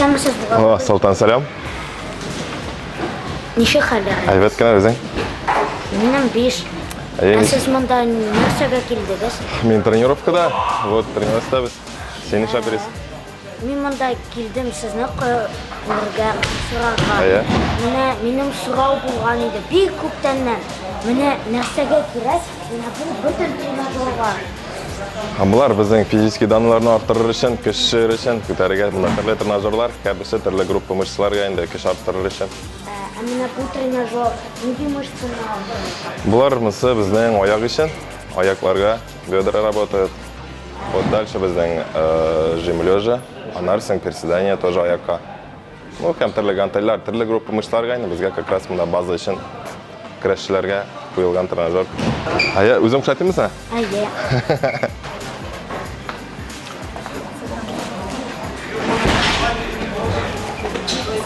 Әсәмісіз бұға? Салтан, сәлем. Неше қаларыңыз? Айбет кені өзің? Менің 5. Сіз мұнда нәрсеге келдіңіз? Мен тренировкада, вот тренировкадамыз. Сен неше бересің? Мен мұнда келдім, сізні көрген сұрарға. Менің сұрау болған еді, бей көптеннен. Мені нәрсеге кересіз? Бұл бүтін тренажерға. Бұлар біздің физический даныларын арттырыр үшін, күш шығыр үшін, көтерге түрлі тренажерлар, кәбісі түрлі группа мышцаларға енді күш арттырыр үшін. Әміне бұл тренажер, неге мышцаны алдыңыз? Бұлар мысы біздің аяқ үшін, аяқларға бедра работает. Вот дальше біздің жим лежа, анарсың, приседания тоже аяққа. Ну, кәм түрлі гантеллар, түрлі группа мышцаларға енді бізге как раз мұнда база үшін күресшілерге қойылған тренажер. Өзің құшайтымыз?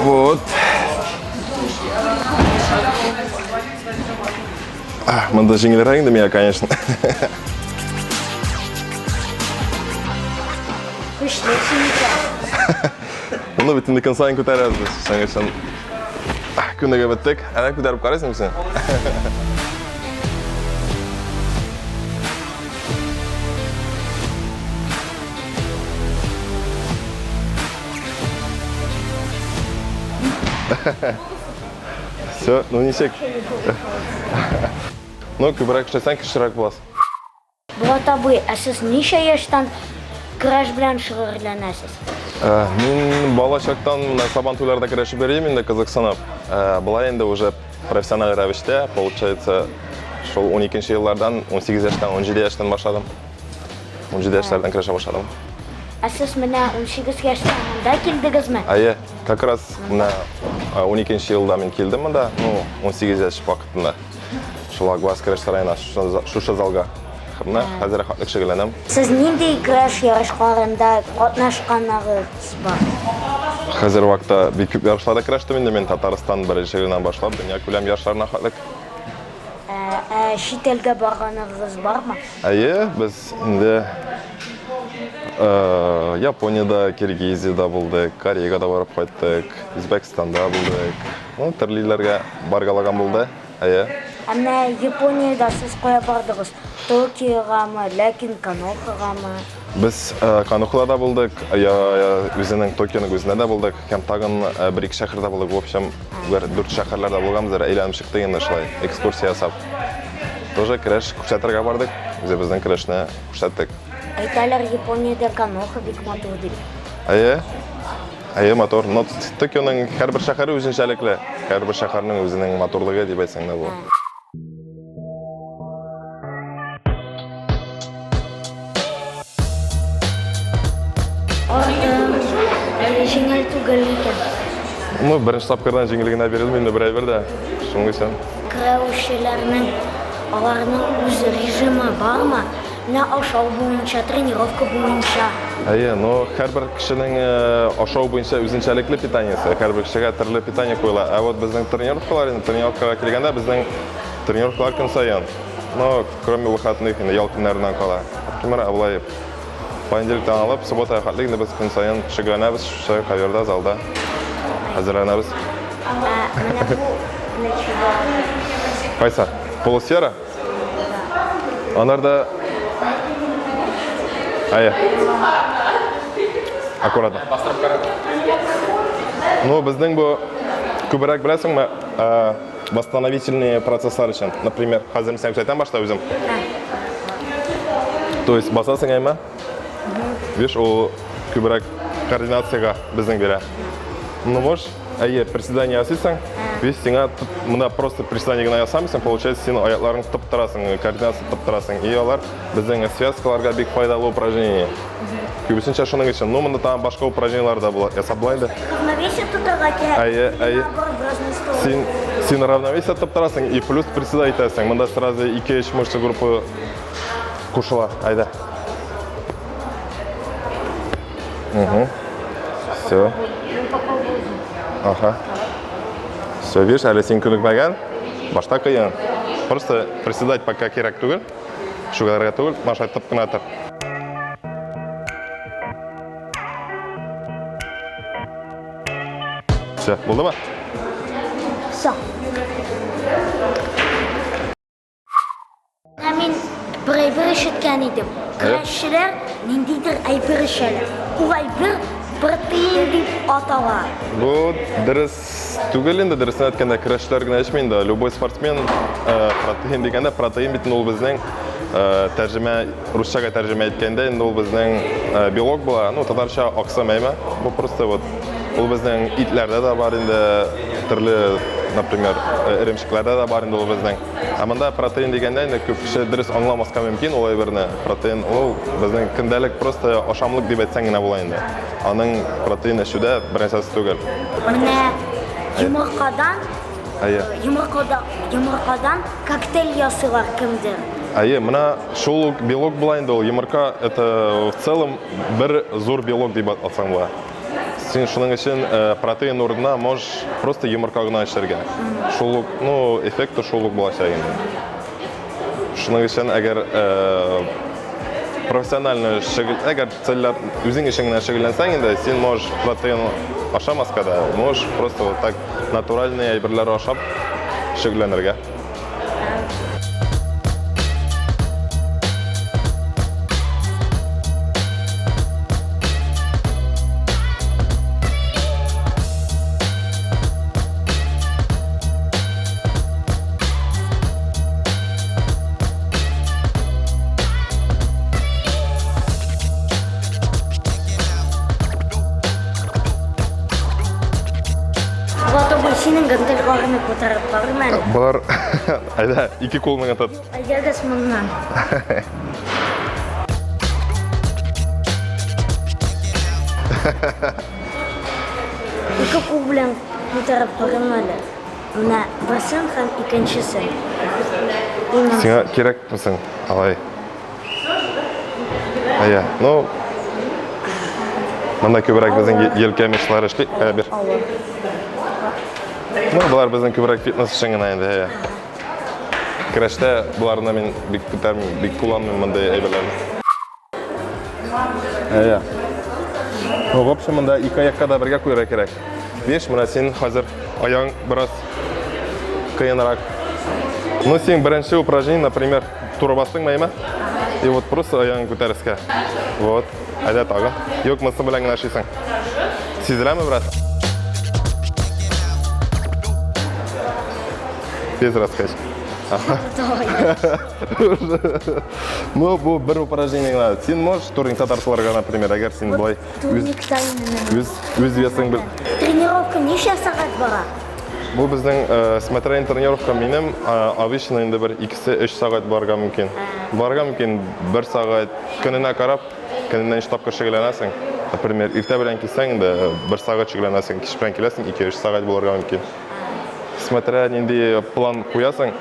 Вот. Мында жеңілірек де меня, конечно. Оны бітінде күн сайын көтереміз біз. Соң үшін күндегі біттік. Әлі көтеріп қарайсың сен? Все, ну несек. Ну, көбірек күштесең, күштірек боласың. Бұлат абый, сіз неше яштан күреш білән шүғырланасыз? Мен бала шақтан сабан туйларда күрешіп береймін енді Қазақстанып. Бұлай енді уже профессионал рәвіште, получается, шол 12-ші еллардан 18 яштан, 17 яштан башладым. 17 яштардан күреше башладым. Сіз мені 18 яштан мұнда келдіңіз ме? Как раз 12-ші елда мен келдім мұнда, 18 яш вақытында. Шол Агвас күреш сарайына, шушы залға. Қазір қатлық шегіленім. Сіз нендей күреш ярышқарында қатнашқаныңыз бар? Қазір вақытта көп ярышларда күрештім енді мен Татарстан бірінші шегінен башлап, дүния көлем ярышларына қатлық. Шетелге барғаныңыз бар ма? Біз енді Японияда, Киргизияда болдық, Кореяға да барып қайттық, Өзбекстанда болдық. Түрлілерге барғалаған болды. Әміне Японияда сіз қоя бардыңыз? Токиоға ма, ләкин Канохаға ма? Біз Канохада болдық, өзінің Токионың өзінде де болдық. Кәм тағын бір-екі шәкірда болдық. В общем, 4 шәкірлерді болғамыздар, әйленіп шықты енді шылай, экскурсия сап. Тоже күреш күрсәтірге бардық, біздің күрешіне күрсәттік. Айталар Японияда Каноха бик матур дейді. Мотор. Токионың әрбір шәкәрі өзіншәліклі. Әрбір шәкәрінің өзінің моторлығы деп айтсаң да бұл. Жеңіл түгіл екен. Бірінші тапқырдан жеңілігіне берілді, енді бір ай берді. Шыңғы сен. Күрәушілерінің оларының өз режимі бар ма? Ашау бойынша, тренировка бойынша. Әрбір кішінің ашау бойынша өзіншәліклі питаниесі. Әрбір кішіге түрлі питание қойыла. Вот біздің тренировкаға келгенде біздің тренировкалар күн сайын. Кроме выходных, ял күнлерінен қала. Например, абылай понедельниктен алып, суббота қатлығында біз күн сайын шүгіленеміз, қаверда, залда әзірленеміз. Міне бұл для чего? Қайса? Полусфера? Анарда... Аккуратно. Біздің бұл көбірек білесің ме? Восстановительные процессар үшін. Например, қазір сен күшайтан башта өзім. То есть басасың әйме? Веш, ол көбірек координацияға біздің бере. Можешь, приседание асылсың, веш сеңа мұнда просто приседание гына ясамысың, получается, сен аяқларың тұп тұрасың, координация тұп тұрасың. И олар біздің связкаларға бек пайдалы упражнение. Көбісінше шының үшін, мұнда там башқа упражнениялар да болады. Ясаблайды. Равновесие тұтырға Сен равновесие тұп тұрасың и плюс приседать етесің. Мұнда сразу 2-3 мышцы группы кушыла. Айда. Все. Все, видишь, әлі сен күнікмәген, башта қиын. Просто приседать пока керек түгіл, шуғаларға түгіл, маша тұп қына тұр. Все, болды ма? Все. Мен бір ешіткен едім. Күрәшшілер нендейдір айбір ішелі. Ол айбір протеин деп атала. Бұл дұрыс түгел енді дұрысын әткенде күрәшшілер генә ішмейді. Любой спортсмен протеин дегенде протеин бетін ол біздің русшаға тәржіме еткенде енді ол біздің белок була. Ну, татарша аксамайма. Бұл просто вот ол біздің итлерде де бар енді түрлі, например, ірімшіклерде де бар енді ол біздің. Аманда протеин дегенде енді көп кіші дұрыс аңламасқа мүмкін олай біріне. Протеин ол біздің күндәлік просто ашамлық деп айтсаң генә була енді. Аның протеин ішуде бірнәрсесі түгел. Міне жұмыртқадан коктейль ясыйлар кімдер? Мына шул белок була енді ол йомырка это в целом бір зор белок деп атсаң була. Сен шуның үшін протеин орнына можешь просто йомырка гына ішерге. Шулук, ну, эффекты шулук булачак енді. Шуның үшін әгер профессионально әгер целләр үзең өчен генә шөгыльләнсәң инде, сен можешь протеин ашамаска да, можешь просто вот так натуральный әйберләр ашап шөгыльләнергә. Сенің гантель бағыны көтеріп бағыр мәні? Бұлар, айда, екі қолының атады. Айдадас мұнынан. Екі қол білен көтеріп бағыр мәні? Мұна бірсін һәм икеншісін. Сеңа керек місің? Алай. Ая, ну, мұнда көбірек біздің елке мешілер ішлі. Бер. Ну, бұлар біздің көбірек фитнес үшін ғана енді. Күрәште бұларына мен бик көтермеймін, бик kullanmаймын мындай әйберлерді. В общем, мында екі аяққа да бірге қойырға керек. Беш, мұна сен қазір аяң біраз қиынрақ. Ну, сен бірінші упражнение, например, тура бастың майма. И вот просто аяң көтеріске. Вот, айда тағы. Yok, мысы біләң гына шейсің. Сезіләме біраз? Тез раскач. Ну, бұл бір упражнение ғана. Сен можешь турник татарсыларға, например, әгер сен бұлай өз весің біл. Тренировка неше сағат бара? Бұл біздің смотрайын тренировка менім обычно енді бір 2-3 сағат барға мүмкін. Барға мүмкін 1 сағат күніне қарап, күнінен штабқа шөгіләнәсің. Например, иртә белән килсәң инде 1 сағат шөгіләнәсің, кеш белән киләсің 2-3 сағат булырга мөмкин. Смотря нинди план куясың,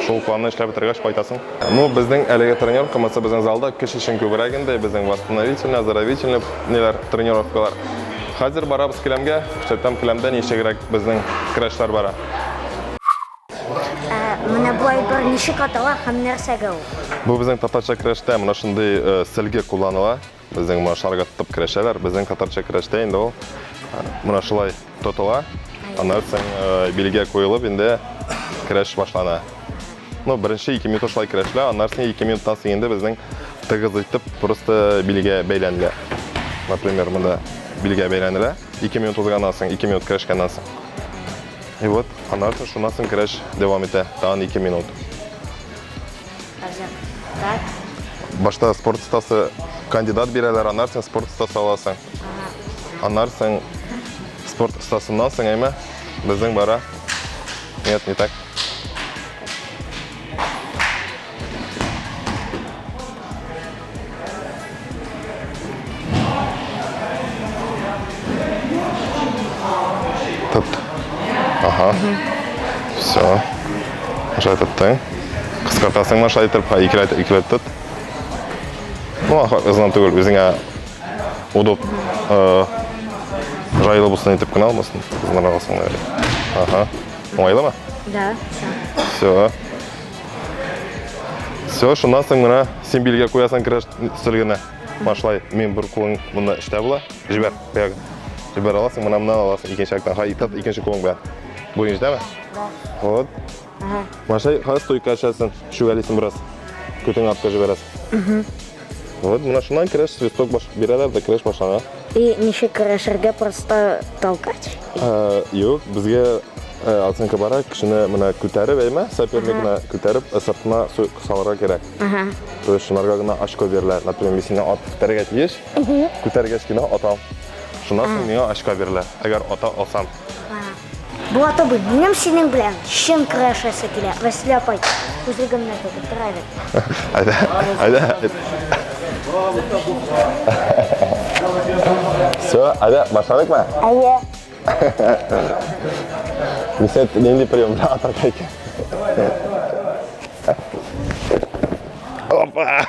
шул планны эшләп бетергәч кайтасың. Ну, безнең әлеге тренировкамыз безнең залда кеш өчен күбрәк инде, безнең восстановительный, оздоровительный неләр тренировкалар. Хәзер барабыз келәмгә, шәттәм келәмдә ничегрәк безнең көрәшләр бара. Менә бу әйбер ничек атала һәм нәрсәгә ул? Бу безнең татарча көрәштә менә шундый сөлге кулланыла. Безнең машарга тотып көрәшәләр. Безнең татарча көрәштә инде ул менә шулай тотыла. Аннан соң билгә куелып инде көрәш башлана. Ну, беренче 2 минут шулай көрәшлә, аннан соң 2 минуттан соң инде безнең тыгыз итеп просто билгә бәйләнелә. Например, монда билгә бәйләнелә. 2 минут узганнан соң, 2 минут көрәшкәннән соң. И вот, аннан соң шуннан соң көрәш дәвам итә, тагын 2 минут. Так. Башта спорт стасы кандидат бирәләр, аннан соң спорт стасы аласың. Аннан соң спорт стасыннан соң әйме безнең бара. Нет, не так. Тут. Ага. Все. Нажай тоттың. Қысқартасың нажай итеп, икеләтеп тот. Ну, ызынан түгел, өзіңе удоб жайлы болсын итеп кына алмасын. Ызынан аласың. Ага. Оңайлы ма? Да. Все. Все, шуннан соң мына сен билгә куясың көрәш сөлгенә. Башлай, мен бір қолың мұнда іште була. Жібер, қоягын. жібер аласың, мынамнан аласың, екінші жақтан. Хай, тат, екінші қолың бәрі. Бойыншы, да ма? Вот. Машай, хай стойка ашасың, шүгәлейсің біраз. Көтің артқа жібересің. Вот, мына шунан кіреш, свисток берелер да кіреш машаға. И неше кірешерге просто толкать? Yok, бізге оценка бара, кішіні мына көтәріп, әйме, саперникіні көтәріп, сыртына саларға керек. То есть, шунарға гына очко берілер. Например, мен сені ат көтәрге тиеш, көтәргеш кені атам. Шунан соң мені очко берілер, әгер ата алсам. Bu ata bu, benim senin bilen şim kıraşası kile. Vasile apay, kuzligimden dedi, tıraydı. Ayda. Все, ayda, başladık mı? Aye. Misal ini prium atar kayaknya. Opa.